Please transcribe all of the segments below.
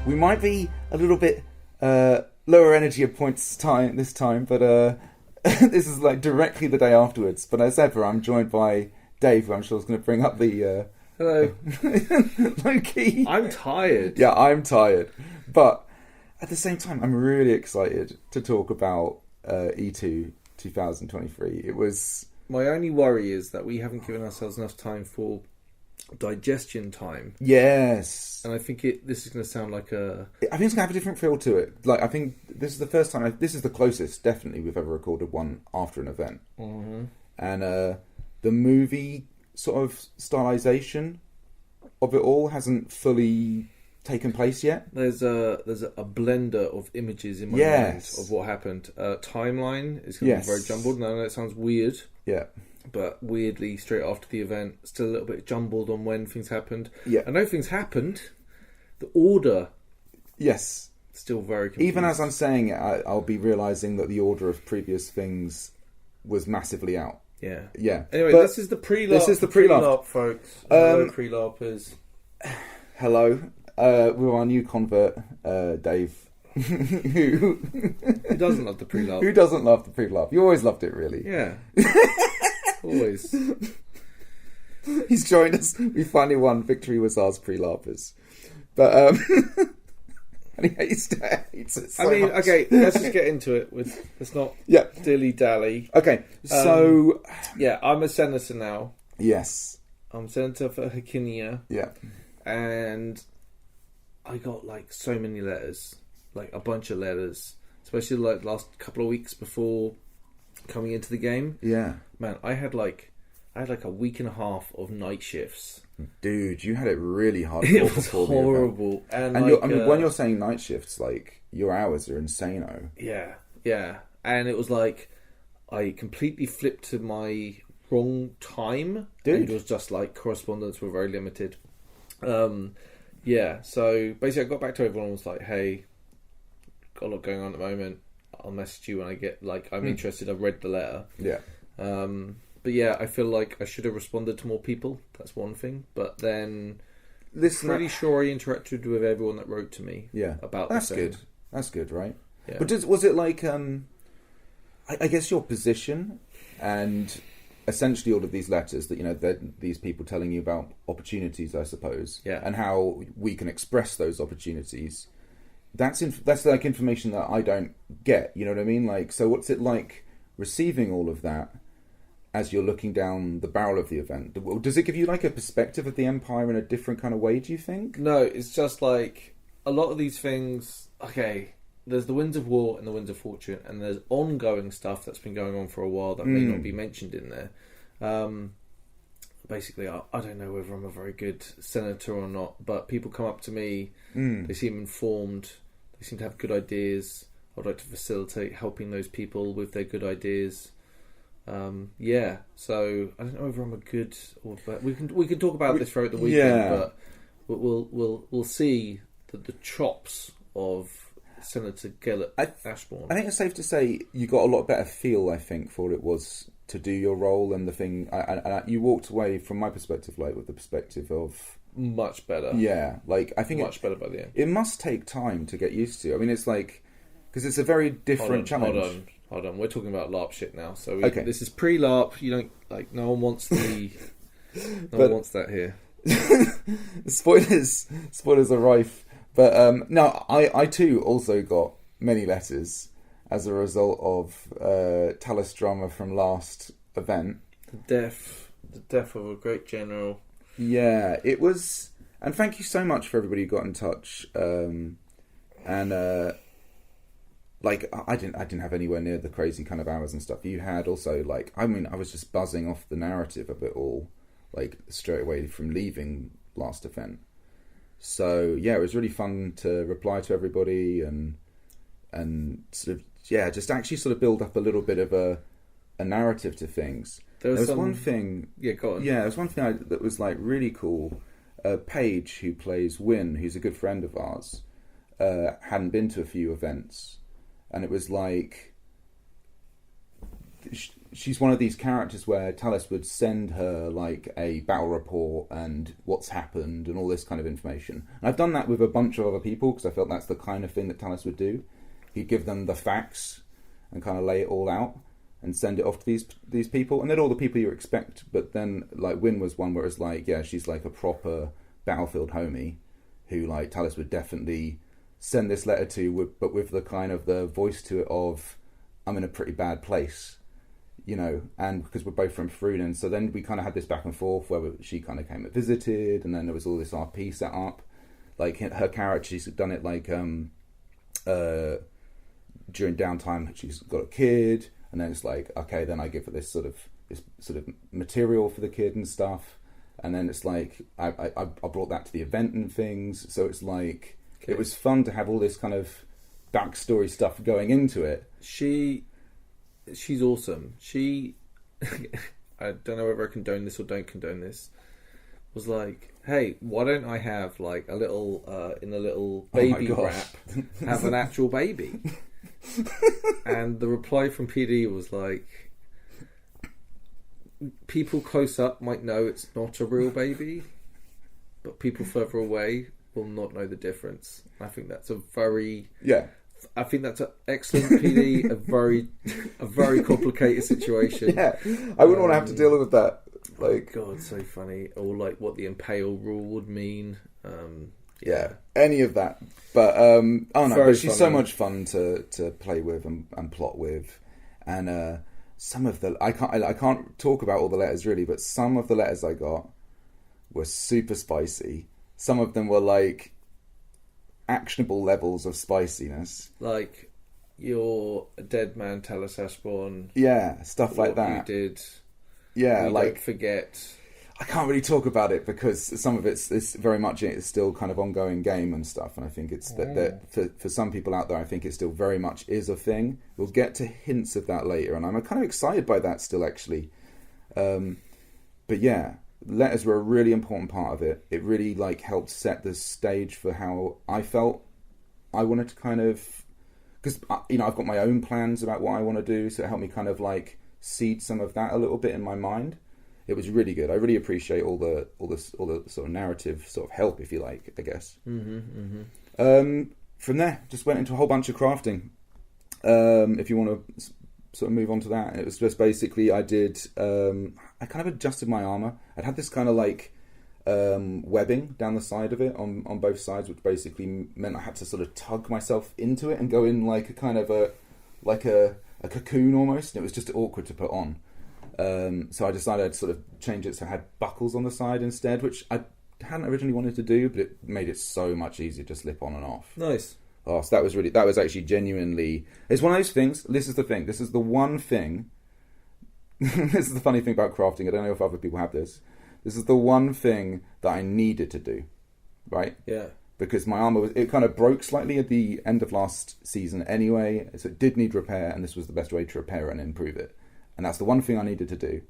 We might be a little bit lower energy at points this time, but this is like directly the day afterwards. But as ever, I'm joined by Dave, who I'm sure is going to bring up the... Hello. Low-key. I'm tired. Yeah, I'm tired. But at the same time, I'm really excited to talk about E2 2023. It was... My only worry is that we haven't given ourselves enough time for digestion time. Yes. And I think this is going to sound like a... I think it's going to have a different feel to it. Like, I think this is the first time... This is the closest, definitely, we've ever recorded one after an event. Mm-hmm. And the movie sort of stylization of it all hasn't fully taken place yet. There's a blender of images in my mind of what happened. Timeline is going to be very jumbled. Now, I know that sounds weird. Yeah. But weirdly, straight after the event, still a little bit jumbled on when things happened. Yeah. I know things happened. The order... Yes. Still very confused. Even as I'm saying it, I'll be realising that the order of previous things was massively out. Yeah. Yeah. Anyway, but this is the pre-LAARP. This is the pre-LAARP, folks. Hello, pre-LAARPers. Hello. With our new convert, Dave. Who doesn't love the pre-LAARP? Who doesn't love the pre-LAARP? You always loved it, really. Yeah. Always. He's joined us. We finally won. Victory was ours, pre-LAARPers. But, and he hates it so much. Okay, let's just get into it. Let's not dilly-dally. Okay, so... yeah, I'm a senator now. Yes. I'm senator for Hakinia. Yeah. And I got, like, so many letters. Like, a bunch of letters. Especially, like, the last couple of weeks before coming into the game. Yeah. Man, I had like a week and a half of night shifts. Dude, you had it really hard. It was horrible. And like, when you're saying night shifts, like, your hours are insane-o. Yeah. And it was like, I completely flipped to my wrong time. Dude. And it was just like, correspondence were very limited. Yeah, so basically I got back to everyone and was like, hey, got a lot going on at the moment. I'll message you when I get, like, I'm interested. I've read the letter. Yeah. But yeah, I feel like I should have responded to more people. That's one thing. But then, pretty sure I interacted with everyone that wrote to me. Yeah, about that's the good. That's good, right? Yeah. But was it like, I guess your position and essentially all of these letters that, you know, these people telling you about opportunities, I suppose, and how we can express those opportunities. That's like information that I don't get. You know what I mean? Like, so what's it like receiving all of that as you're looking down the barrel of the event? Does it give you like a perspective of the Empire in a different kind of way, do you think? No, it's just like a lot of these things. Okay, there's the Winds of War and the Winds of Fortune, and there's ongoing stuff that's been going on for a while that may not be mentioned in there. Basically, I don't know whether I'm a very good senator or not, but people come up to me, they seem informed, they seem to have good ideas. I'd like to facilitate helping those people with their good ideas. Yeah, so I don't know whether I'm a good or bad. We can talk about this throughout the weekend, but we'll see the chops of Senator Gellert Ashbourne. I think it's safe to say you got a lot better feel, I think, for what it was to do your role and the thing. You walked away, from my perspective, like with the perspective of much better. Yeah, like I think much better by the end. It must take time to get used to. I mean, it's like because it's a very different challenge. Hold on. We're talking about LARP shit now. So this is pre-LARP. You don't like. No one wants the. one wants that here. Spoilers are rife. But no, I too also got many letters as a result of Talus drama from last event. The death of a great general. Yeah, it was, and thank you so much for everybody who got in touch. Like I didn't have anywhere near the crazy kind of hours and stuff you had. Also, like I was just buzzing off the narrative of it all, like straight away from leaving last event. So yeah, it was really fun to reply to everybody and sort of just actually sort of build up a little bit of a narrative to things. There was one thing. Yeah, go on. Yeah, there was one thing that was like really cool. Paige, who plays Win, who's a good friend of ours, hadn't been to a few events, and it was like she's one of these characters where Talis would send her like a battle report and what's happened and all this kind of information. And I've done that with a bunch of other people because I felt that's the kind of thing that Talis would do. He'd give them the facts and kind of lay it all out and send it off to these people, and they're all the people you expect. But then like Wynn was one where it's like, yeah, she's like a proper battlefield homie who like Talis would definitely send this letter to, but with the kind of the voice to it of, I'm in a pretty bad place, you know, and because we're both from Frunen, so then we kind of had this back and forth where she kind of came and visited, and then there was all this RP set up. Like her character, she's done it like during downtime, she's got a kid, and then it's like, okay, then I give her this sort of material for the kid and stuff, and then it's like I brought that to the event and things, so it's like it was fun to have all this kind of backstory stuff going into it. She's awesome. She, I don't know whether I condone this or don't condone this, was like, hey, why don't I have like a little in a little baby wrap have an actual baby? And the reply from PD was like, people close up might know it's not a real baby, but people further away will not know the difference. I think that's a very I think that's an excellent PD. a very complicated situation. Yeah, I wouldn't want to have to deal with that. Like, God, so funny. Or like what the impale rule would mean. Yeah, any of that. But but she's so much fun to play with and plot with, and some of the I can't talk about all the letters really, but some of the letters I got were super spicy. Some of them were like actionable levels of spiciness, like your dead man Talis Ashbourne. Yeah, stuff like that. You did. Yeah, like don't forget. I can't really talk about it because some of it's very much it's still kind of ongoing game and stuff, and I think it's that for some people out there, I think it still very much is a thing. We'll get to hints of that later, and I'm kind of excited by that still actually. But yeah, letters were a really important part of it. It really like helped set the stage for how I felt. I wanted to kind of, because you know I've got my own plans about what I want to do, so it helped me kind of like seed some of that a little bit in my mind. It was really good. I really appreciate all the sort of narrative sort of help, if you like, I guess. From there, just went into a whole bunch of crafting. If you want to sort of move on to that, it was just basically I did. I kind of adjusted my armor. I'd had this kind of like webbing down the side of it on both sides, which basically meant I had to sort of tug myself into it and go in like a kind of a cocoon almost. And it was just awkward to put on. So I decided I'd sort of change it so I had buckles on the side instead, which I hadn't originally wanted to do, but it made it so much easier to slip on and off. Nice. Oh, so that was actually genuinely, it's one of those things. This is the thing. This is the one thing. This is the funny thing about crafting. I don't know if other people have this. This is the one thing that I needed to do, right? Yeah. Because my armor it kind of broke slightly at the end of last season anyway, so it did need repair, and this was the best way to repair it and improve it. And that's the one thing I needed to do.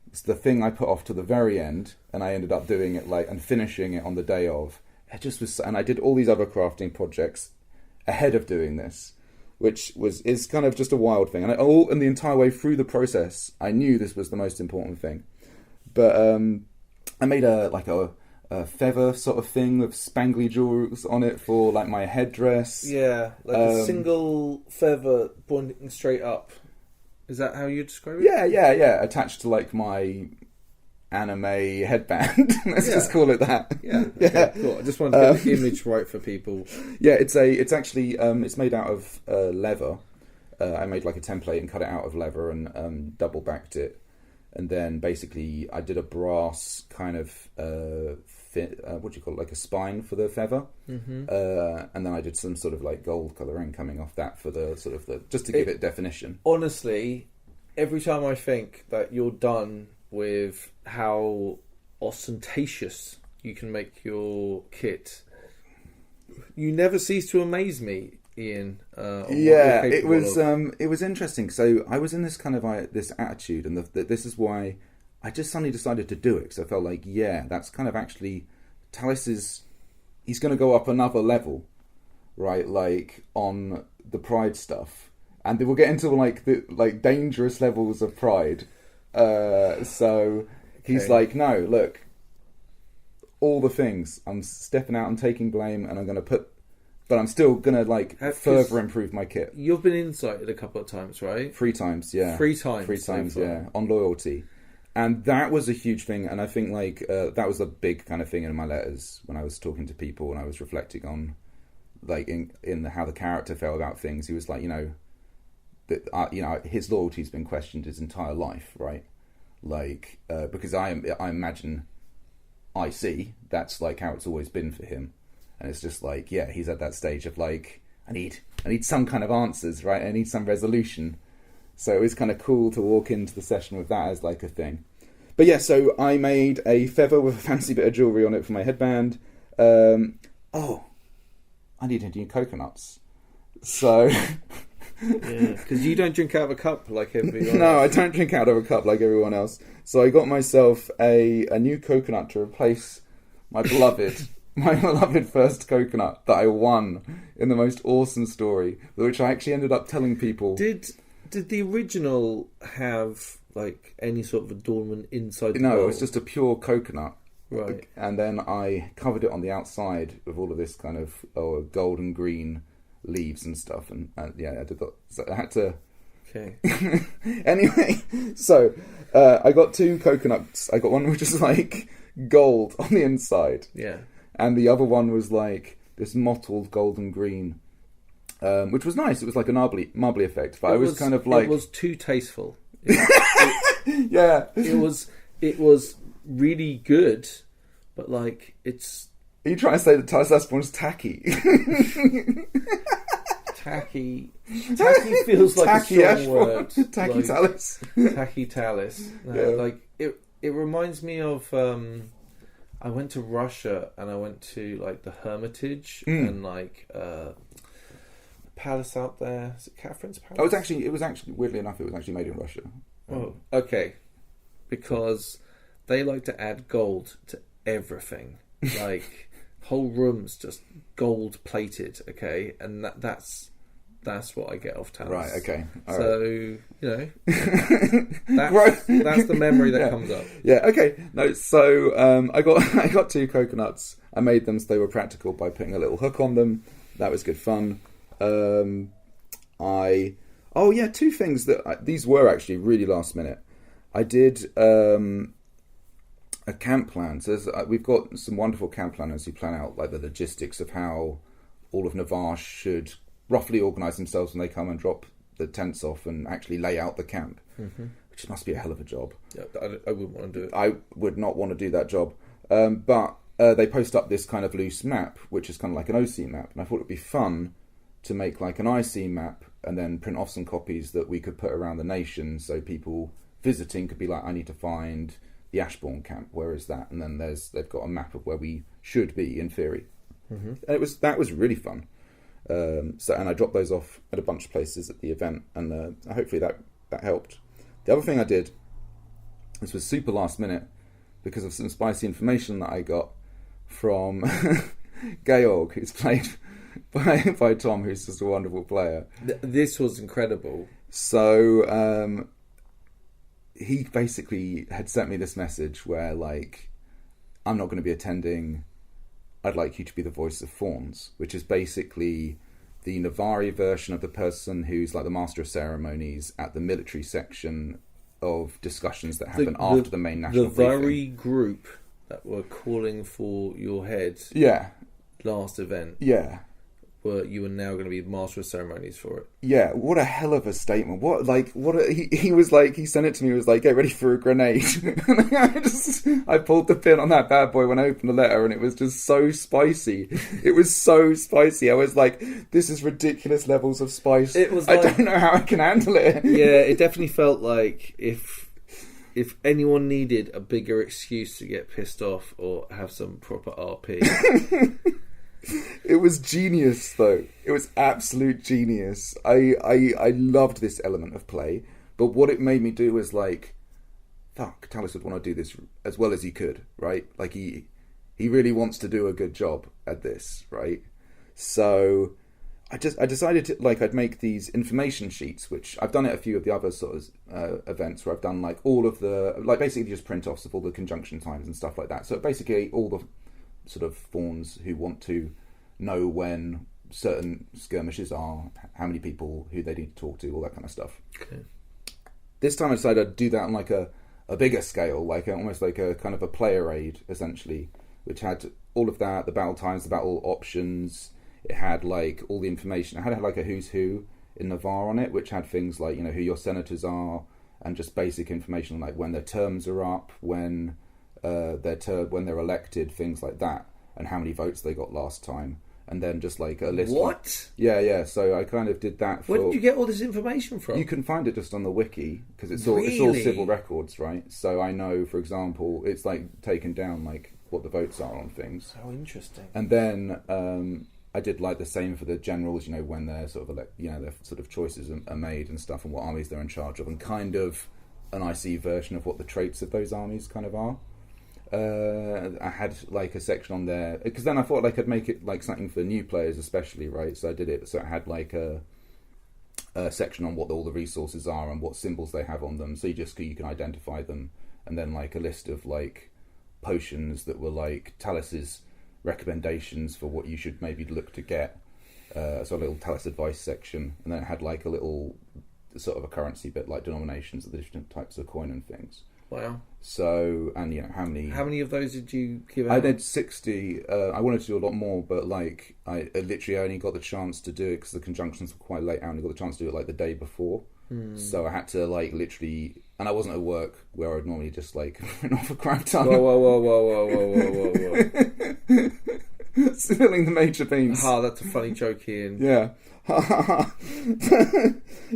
It's the thing I put off to the very end, and I ended up doing it and finishing it on the day of. It just was, and I did all these other crafting projects ahead of doing this, which is kind of just a wild thing. And the entire way through the process, I knew this was the most important thing. But I made a feather sort of thing with spangly jewels on it for like my headdress. Yeah, like a single feather pointing straight up. Is that how you describe it? Yeah. Attached to like my anime headband. Let's just call it that. Yeah. Okay, cool. I just wanted to get the image right for people. Yeah, it's actually it's made out of leather. I made like a template and cut it out of leather and double backed it, and then basically I did a brass kind of what do you call it, like a spine for the feather, and then I did some sort of like gold colouring coming off that for the sort of just to give it definition. Honestly, every time I think that you're done with how ostentatious you can make your kit, you never cease to amaze me, Ian. It was interesting. So I was in this kind of this attitude, and this is why I just suddenly decided to do it, because I felt like, that's kind of actually Talis he's going to go up another level, right? Like on the Pride stuff, and they will get into like dangerous levels of pride. So he's like, no, look, all the things, I'm stepping out and taking blame, and I'm going to put, but I'm still going to further improve my kit. You've been insighted a couple of times, right? 3 times, yeah. 3 times. 3 times, yeah, on loyalty. And that was a huge thing, and I think that was a big kind of thing in my letters when I was talking to people and I was reflecting on in how the character felt about things. He was like, that his loyalty's been questioned his entire life, right? Because I imagine I see that's how it's always been for him, and it's just he's at that stage of I need some kind of answers, right? I need some resolution. So it was kind of cool to walk into the session with that as a thing. But yeah, so I made a feather with a fancy bit of jewellery on it for my headband. I needed new coconuts. So... yeah, because you don't drink out of a cup like everyone else. No, I don't drink out of a cup like everyone else. So I got myself a new coconut to replace my beloved... my beloved first coconut that I won in the most awesome story, which I actually ended up telling people... Did the original have any sort of adornment inside the bowl? No, it was just a pure coconut. Right. And then I covered it on the outside with all of this kind of gold and green leaves and stuff. And yeah, I did that. So I had to... Okay. Anyway, so I got 2 coconuts. I got one which is gold on the inside. Yeah. And the other one was this mottled golden green, which was nice. It was like a marbly effect. But it was kind of It was too tasteful. Yeah. It was really good, but it's... Are you trying to say that Talis was tacky? Tacky feels like tacky a strong word. Tacky Talis. Tacky Talis. It reminds me of... I went to Russia and I went to the Hermitage and the palace out there. Is it Catherine's Palace? Oh, it was actually weirdly enough, it was actually made in Russia. Oh, okay. Because they like to add gold to everything. Whole rooms just gold plated. Okay, and that's what I get off Talis. Right. Okay. All so right. That's the memory that comes up. Yeah. Okay. No. So I got 2 coconuts. I made them so they were practical by putting a little hook on them. That was good fun. 2 things these were actually really last minute. I did a camp plan. So we've got some wonderful camp planners who plan out the logistics of how all of Navarre should roughly organise themselves when they come and drop the tents off and actually lay out the camp, which must be a hell of a job. Yeah, I wouldn't want to do it. I would not want to do that job. But they post up this kind of loose map, which is kind of like an OC map, and I thought it would be fun to make an IC map and then print off some copies that we could put around the nation so people visiting could be I need to find the Ashbourne camp, where is that? And then they've got a map of where we should be in theory. And that was really fun. And I dropped those off at a bunch of places at the event, and hopefully that helped. The other thing I did, this was super last minute because of some spicy information that I got from Georg, who's played by Tom, who's just a wonderful player. This was incredible. So he basically had sent me this message where I'm not going to be attending. I'd like you to be the voice of Fawns, which is basically the Navari version of the person who's the master of ceremonies at the military section of discussions that happen after the main national briefing. The very group that were calling for your head. Yeah. Last event. Yeah. Where you were now going to be the master of ceremonies for it. Yeah, what a hell of a statement. He was he sent it to me, he was get ready for a grenade. I pulled the pin on that bad boy when I opened the letter, and it was just so spicy. It was so spicy. I was this is ridiculous levels of spice. It was I don't know how I can handle it. Yeah, it definitely felt if anyone needed a bigger excuse to get pissed off or have some proper RP. It was genius, though. It was absolute genius. I loved this element of play, but what it made me do was fuck, Talis would want to do this as well as he could, right? He really wants to do a good job at this, right? So I decided to, like, I'd make these information sheets, which I've done at a few of the other sort of events where I've done like all of the, like, basically just print offs of all the conjunction times and stuff like that. So basically all the sort of fawns who want to know when certain skirmishes are, how many people, who they need to talk to, all that kind of stuff. Okay. This time I decided I'd do that on like a bigger scale, like almost like a kind of a player aid, essentially, which had all of that, the battle times, the battle options. It had like all the information. It had like a who's who in Navarre on it, which had things like, you know, who your senators are, and just basic information like when their terms are up, when when they're elected, things like that, and how many votes they got last time, and then just like a list. What? Yeah. So I kind of did that. Where did you get all this information from? You can find it just on the wiki because it's all civil records, right? So I know, for example, it's like taken down like what the votes are on things. How interesting. And then I did like the same for the generals, you know, when their sort of their sort of choices are made and stuff, and what armies they're in charge of, and kind of an IC version of what the traits of those armies kind of are. I had like a section on there because then I thought like I'd make it like something for new players especially, right? So I did it so it had like a section on what all the resources are and what symbols they have on them, so you can identify them, and then like a list of like potions that were like Talus's recommendations for what you should maybe look to get. So a little Talus advice section, and then it had like a little sort of a currency bit, like denominations of the different types of coin and things. Wow. So, and you know, how many of those did you give out? I did 60. I wanted to do a lot more, but like I literally only got the chance to do it because the conjunctions were quite late. I only got the chance to do it like the day before. So I had to like literally, and I wasn't at work where I'd normally just like run off a crap time. Whoa. Spilling the major beans. That's a funny joke, Ian. Yeah.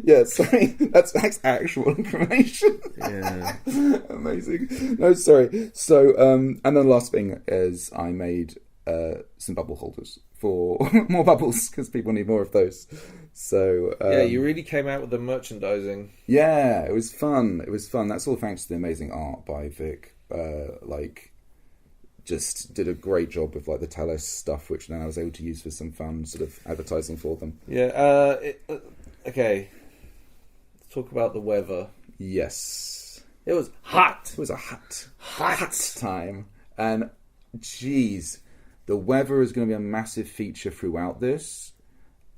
Yeah, sorry. That's actual information. Yeah. Amazing. No, sorry. So, and then the last thing is I made some bubble holders for more bubbles because people need more of those. So yeah, you really came out with the merchandising. Yeah, it was fun. That's all thanks to the amazing art by Vic. Just did a great job with like the Talus stuff, which then I was able to use for some fun sort of advertising for them. Yeah. Okay. Let's talk about the weather. Yes. It was hot. It was a hot time, and geez, the weather is going to be a massive feature throughout this.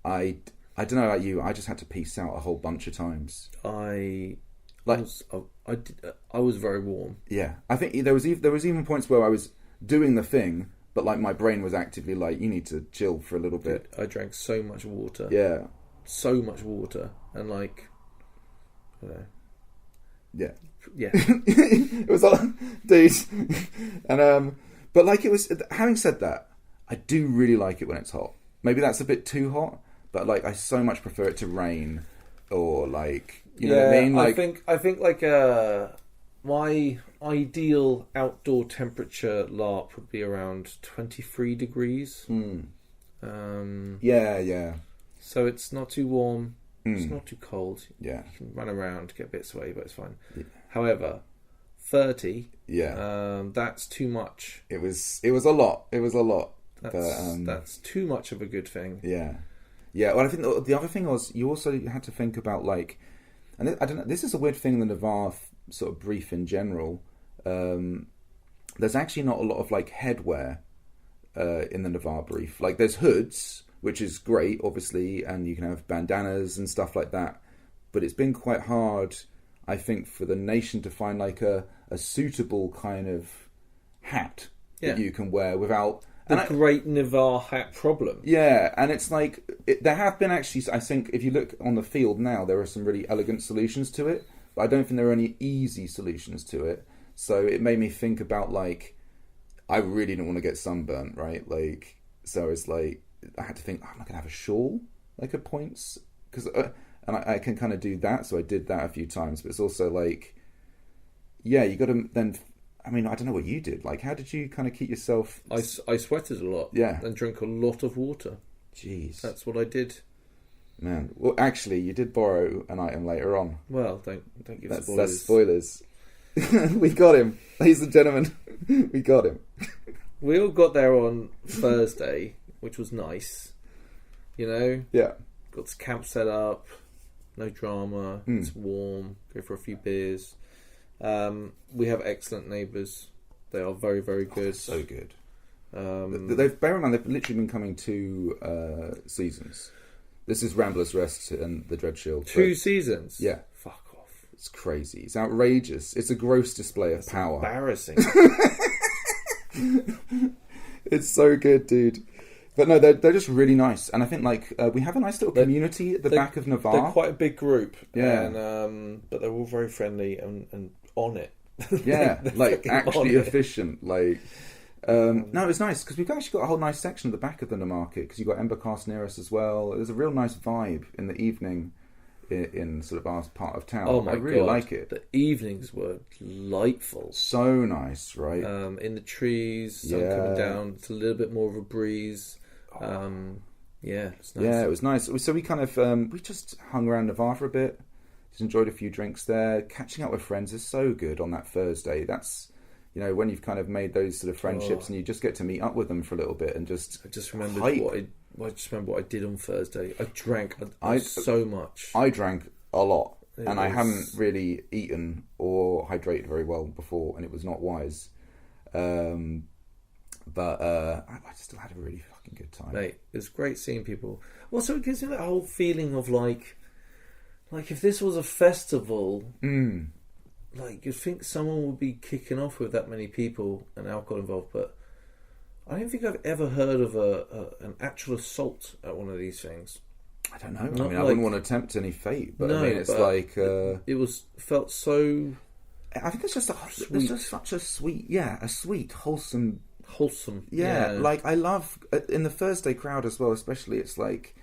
I don't know about you. I just had to peace out a whole bunch of times. I was very warm. Yeah, I think there was even points where I was doing the thing, but like my brain was actively like, you need to chill for a little bit. I drank so much water. Yeah, so much water, and like, I don't know. Yeah. It was all, dude, and but like it was. Having said that, I do really like it when it's hot. Maybe that's a bit too hot, but like I so much prefer it to rain, or like you know what I mean. Like, I think like my ideal outdoor temperature LARP would be around 23 degrees. Yeah. So it's not too warm. It's not too cold. Yeah. You can run around, get a bit sweaty, but it's fine. Yeah. However, 30. Yeah. That's too much. It was a lot. That's too much of a good thing. Yeah. Yeah. Well, I think the other thing was you also had to think about like, and I don't know. This is a weird thing in the Navarre sort of brief in general. There's actually not a lot of like headwear in the Navarre brief. Like there's hoods, which is great, obviously, and you can have bandanas and stuff like that. But it's been quite hard, I think, for the nation to find like a suitable kind of hat that you can wear without the great Navarre hat problem. Yeah, and it's like there have been actually. I think if you look on the field now, there are some really elegant solutions to it, but I don't think there are any easy solutions to it. So it made me think about like I really didn't want to get sunburnt, right? Like so it's like I had to think, I'm not gonna have a shawl like at points because and I can kind of do that. So I did that a few times, but it's also like you got to then. I mean, I don't know what you did. Like, how did you kind of keep yourself? I sweated a lot. Yeah, and drank a lot of water. Jeez, that's what I did. Man, well, actually, you did borrow an item later on. Well, don't give spoilers. That's spoilers. We got him, ladies and gentlemen. We got him. We all got there on Thursday, which was nice. You know? Yeah. Got this camp set up, no drama, it's warm, go for a few beers. We have excellent neighbours. They are very, very good. So good. Bear in mind, they've literally been coming 2 seasons. This is Ramblers Rest and the Dread Shield. 2 seasons? Yeah. Fuck off. It's crazy. It's outrageous. It's a gross display of power. Embarrassing. It's so good, dude. But no, they're just really nice. And I think, like, we have a nice little community at the back of Navarre. They're quite a big group. Yeah. And, but they're all very friendly and on it. Yeah, like, actually efficient. Like, no, it's nice, because we've actually got a whole nice section at the back of the market, because you've got Embercast near us as well. There's a real nice vibe in the evening in sort of our part of town. Oh my I really God. like it. The evenings were delightful. So nice, right? In the trees, sun coming down. It's a little bit more of a breeze. Yeah, it's nice. Yeah, it was nice. So we kind of we just hung around Navarre for a bit. Just enjoyed a few drinks there. Catching up with friends is so good on that Thursday. That's, you know, when you've kind of made those sort of friendships and you just get to meet up with them for a little bit and just. I just remembered what I did on Thursday. I drank so much. I drank a lot, I hadn't really eaten or hydrated very well before, and it was not wise. But I still had a really fucking good time. Mate, it's great seeing people. Also, it gives me that whole feeling of like if this was a festival, like you'd think someone would be kicking off with that many people and alcohol involved, but I don't think I've ever heard of an actual assault at one of these things. I don't know. I wouldn't want to tempt any fate, but no, it's like it felt so. I think it's just such a sweet, wholesome. Yeah, like I love in the Thursday crowd as well, especially. It's like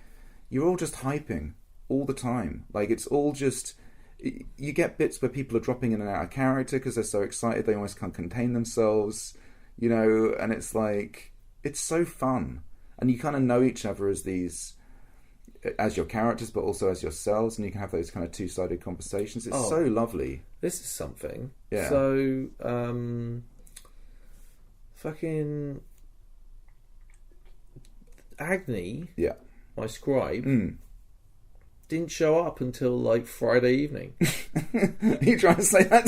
you're all just hyping all the time. Like it's all just. You get bits where people are dropping in and out of character because they're so excited they almost can't contain themselves, you know. And it's like it's so fun, and you kind of know each other as your characters, but also as yourselves, and you can have those kind of two-sided conversations. It's so lovely. This is something. Yeah. So, fucking Agni, my scribe, didn't show up until like Friday evening. You trying to say that?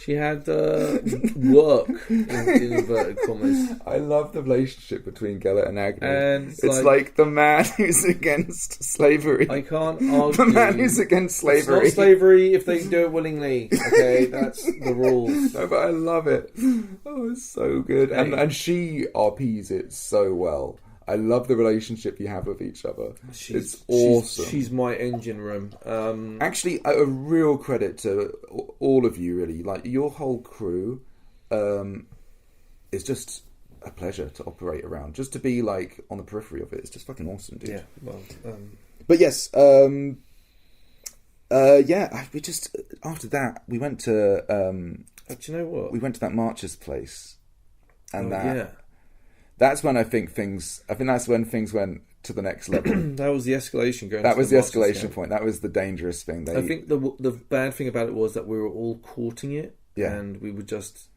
She had work in inverted commas. I love the relationship between Gellert and Agni. And it's like the man who's against slavery. I can't argue. The man who's against slavery. It's not slavery if they can do it willingly. Okay, that's the rules. No, but I love it. Oh, it's so good. And she RPs it so well. I love the relationship you have with each other. It's awesome. She's my engine room. Actually, a real credit to all of you, really. Like, your whole crew is just a pleasure to operate around. Just to be, like, on the periphery of it. It's just fucking awesome, dude. Yeah, well... But yes, we just... After that, we went to... do you know what? We went to that Marcher's place. And yeah. That's when I think that's when things went to the next level. That was the escalation going. That was the escalation point. That was the dangerous thing. I think the bad thing about it was that we were all courting it, and we were just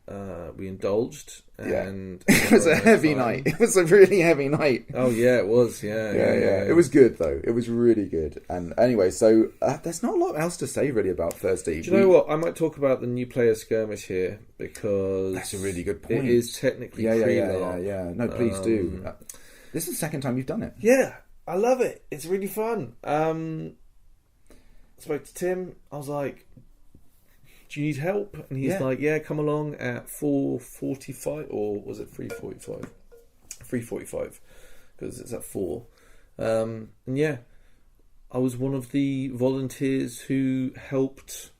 we indulged, and it was a heavy night. It was a really heavy night. Oh yeah, it was. Yeah. It was good though. It was really good. And anyway, so there's not a lot else to say really about Thursday. Do you know what? I might talk about the new player skirmish here because that's a really good point. It is technically PRELAAARP. Yeah. No, please do. This is the second time you've done it. Yeah, I love it. It's really fun. Spoke to Tim. I was like, do you need help? And he's like, yeah, come along at 4:45, or was it 3:45? 3:45, because it's at 4. And yeah, I was one of the volunteers who helped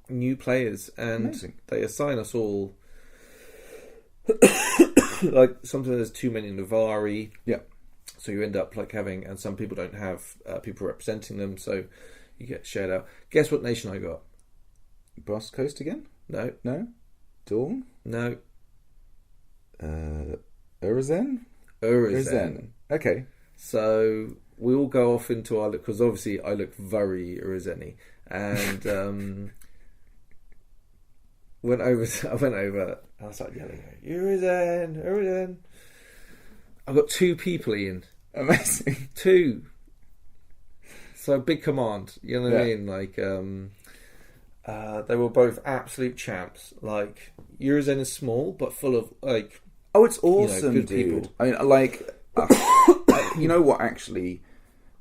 new players, and Amazing. They assign us all. Like sometimes there's too many Navari. Yeah. So you end up like having, and some people don't have people representing them, so you get shared out. Guess what nation I got? Brass Coast again? No. Dawn? No. Urizen? Okay. So we all go off into our look, because obviously I look very Urizen-y, and I went over and I started yelling, Urizen. I've got 2 people, Ian. Amazing. 2. So big command. You know what I Yeah. mean? Like, they were both absolute champs. Like, Eurozen is small, but full of, like... Oh, it's awesome, good dude. people. I mean, like... you know what, actually...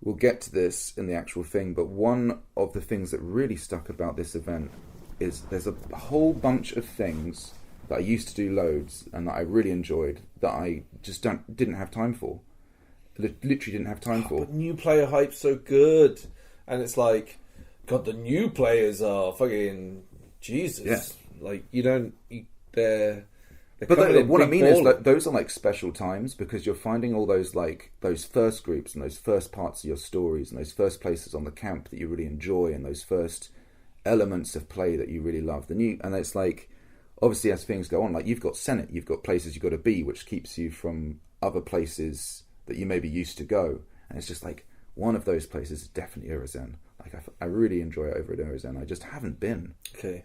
We'll get to this in the actual thing, but one of the things that really stuck about this event is there's a whole bunch of things that I used to do loads and that I really enjoyed that I just didn't have time for. Literally didn't have time for. But new player hype's so good. And it's like, God, the new players are fucking Jesus. Yeah. Like, they're But coming in what I big mean is baller. that those are like special times because you're finding all those those first groups and those first parts of your stories and those first places on the camp that you really enjoy and those first elements of play that you really love. And it's like, obviously as things go on, like you've got Senate, you've got places you've got to be, which keeps you from other places that you maybe used to go. And it's just like one of those places is definitely Urizen. Like I really enjoy it over at Urizen. I just haven't been. Okay.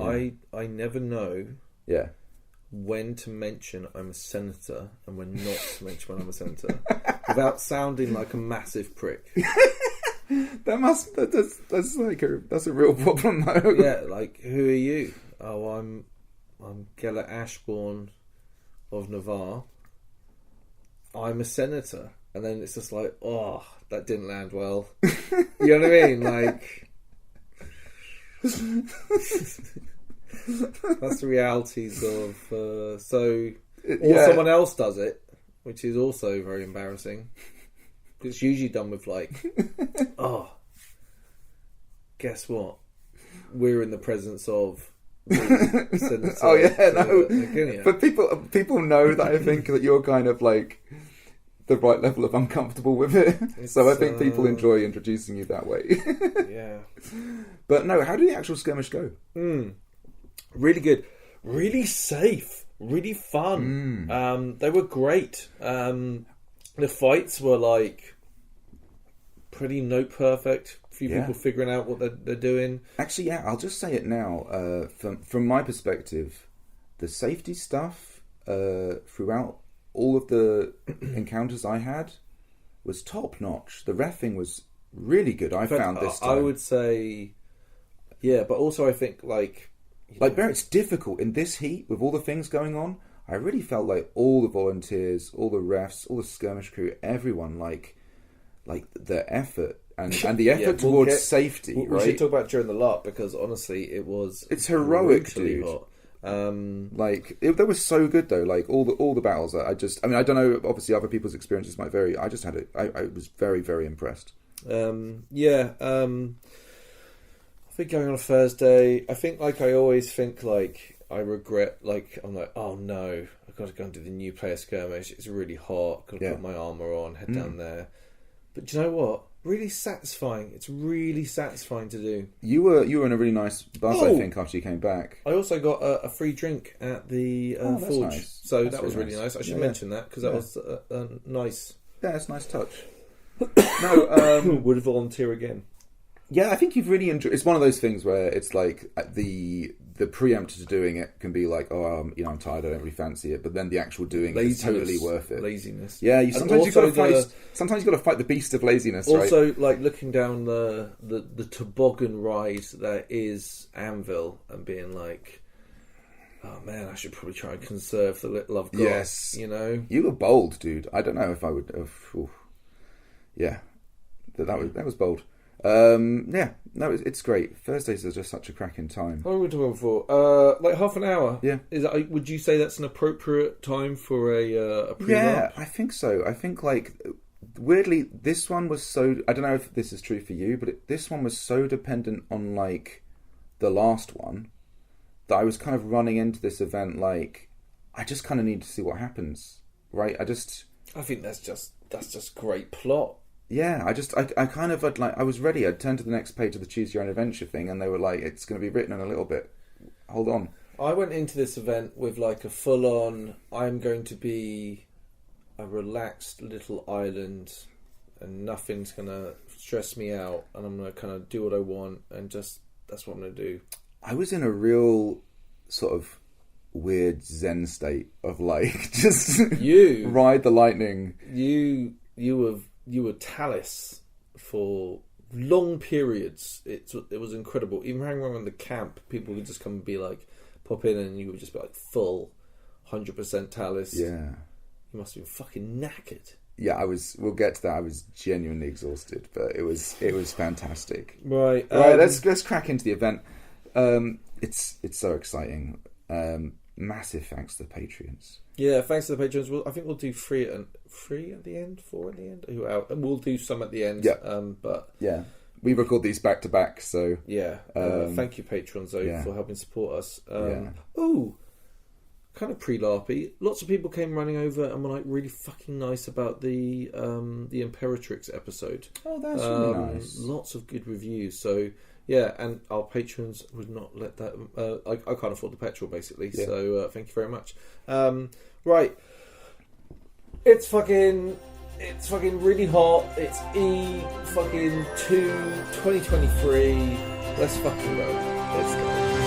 Yeah. I never know Yeah. when to mention I'm a senator and when not to mention when I'm a senator without sounding like a massive prick. That's a real problem though. Yeah, like, who are you? Oh, I'm Gellert Ashbourne of Navarre. I'm a senator. And then it's just like, oh, that didn't land well. You know what I mean? Like, that's the realities of or someone else does it, which is also very embarrassing. It's usually done with like, oh, guess what? We're in the presence of Senator Oh yeah, no. McGuinness. But people know that I think that you're kind of like the right level of uncomfortable with it. So I think people enjoy introducing you that way. Yeah. But no, how did the actual skirmish go? Really good, really safe, really fun. They were great. The fights were like pretty note perfect. A few people figuring out what they're doing. Actually, yeah, I'll just say it now. From my perspective, the safety stuff throughout all of the encounters I had was top notch. The reffing was really good. I found this time. I would say, yeah, but also I think like it's difficult in this heat with all the things going on. I really felt like all the volunteers, all the refs, all the skirmish crew, everyone like the effort and the effort towards safety. We should talk about during the LARP because honestly, it's heroic, brutally dude. hot. They were so good though. Like all the battles. I don't know. Obviously, other people's experiences might vary. I just had it. I was very, very impressed. I think going on a Thursday, I think like I always think like I regret like I'm like, oh no, I've got to go and do the new player skirmish. It's really hot. Got to put my armour on, head down there. But do you know what? Really satisfying. It's really satisfying to do. You were in a really nice buzz, I think, after you came back. I also got a free drink at the Forge, nice. so That's that was really nice. I should mention that because that was a nice. Yeah, it's a nice touch. No, would volunteer again. Yeah, I think you've really enjoyed. It's one of those things where it's like the preempt to doing it can be like, oh, I'm tired, I don't really fancy it. But then the actual doing it is totally worth it. Laziness. Yeah, sometimes you've got to fight the beast of laziness. Also, right? like looking down the toboggan ride that is Anvil and being like, oh man, I should probably try and conserve the little I've got. Yes, you were bold, dude. I don't know if I would. Yeah, that was bold. It's great. Thursdays are just such a cracking time. What are we talking for? Like half an hour. Yeah. Would you say that's an appropriate time for a pre-LARP? Yeah, I think so. I think like weirdly, this one was so. I don't know if this is true for you, but this one was so dependent on like the last one that I was kind of running into this event like I just kind of need to see what happens, right? I think that's just great plot. Yeah, I was ready. I'd turn to the next page of the Choose Your Own Adventure thing, and they were like, "It's going to be written in a little bit. Hold on." I went into this event with like a full-on. I'm going to be a relaxed little island, and nothing's going to stress me out, and I'm going to kind of do what I want, and just that's what I'm going to do. I was in a real sort of weird Zen state of like just you ride the lightning. You you were Tallis for long periods. It was incredible. Even hanging around the camp, people would just come and be like, pop in, and you would just be like full 100% Tallis. Yeah. You must have been fucking knackered. Yeah, we'll get to that. I was genuinely exhausted, but it was fantastic. Right. Right, let's crack into the event. It's so exciting. Massive thanks to the Patreons. Yeah, thanks to the Patreons. I think we'll do 3 at the end, 4 at the end. And we'll do some at the end. Yeah. But yeah, we record these back to back, so yeah. Thank you, Patrons, though, for helping support us. Kind of pre-LARPy. Lots of people came running over and were like really fucking nice about the Imperatrix episode. Oh, that's really nice. Lots of good reviews. So yeah, and our patrons would not let that. I can't afford the petrol, basically. Yeah. So thank you very much. Right, it's fucking really hot. It's E2 2023. Let's fucking go. Let's go.